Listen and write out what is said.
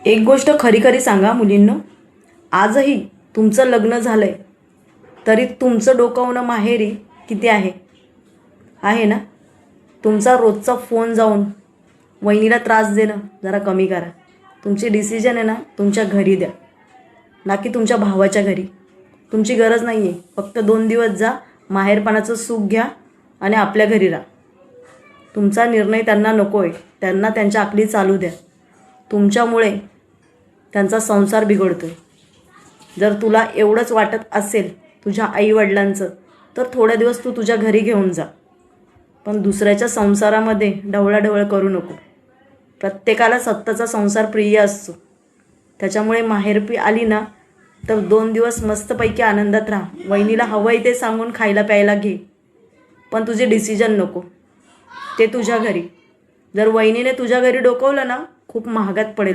एक गोष्ट खरी खरी सांगा मुलींनो, आजही तुमचं लग्न झालंय तरी तुमचं डोकावणं माहेरी किती आहे आहे ना. तुमचा रोजचा फोन जाऊन वहिनीला त्रास देणं जरा कमी करा. तुमची डिसिजन आहे ना तुमच्या घरी द्या, ना की तुमच्या भावाच्या घरी. तुमची गरज नाही आहे. फक्त 2 दिवस जा, माहेरपणाचं सुख घ्या आणि आपल्या घरी राहा. तुमचा निर्णय त्यांना नको आहे. त्यांना त्यांच्या आकली चालू द्या. तुमच्यामुळे त्यांचा संसार बिघडतोय. जर तुला एवढंच वाटत असेल तुझ्या आईवडिलांचं, तर थोड्या दिवस तू तुझ्या घरी घेऊन जा, पण दुसऱ्याच्या संसारामध्ये ढवळाढवळ करू नको. प्रत्येकाला स्वतःचा संसार प्रिय असतो. त्याच्यामुळे माहेरपी आली ना तर 2 दिवस मस्तपैकी आनंदात राहा. वहिनीला हवं आहे ते सांगून खायला प्यायला घे, पण तुझे डिसिजन नको ते तुझ्या घरी. जर वहिनीने तुझ्या घरी डोकवलं ना खूप महागात पडेल.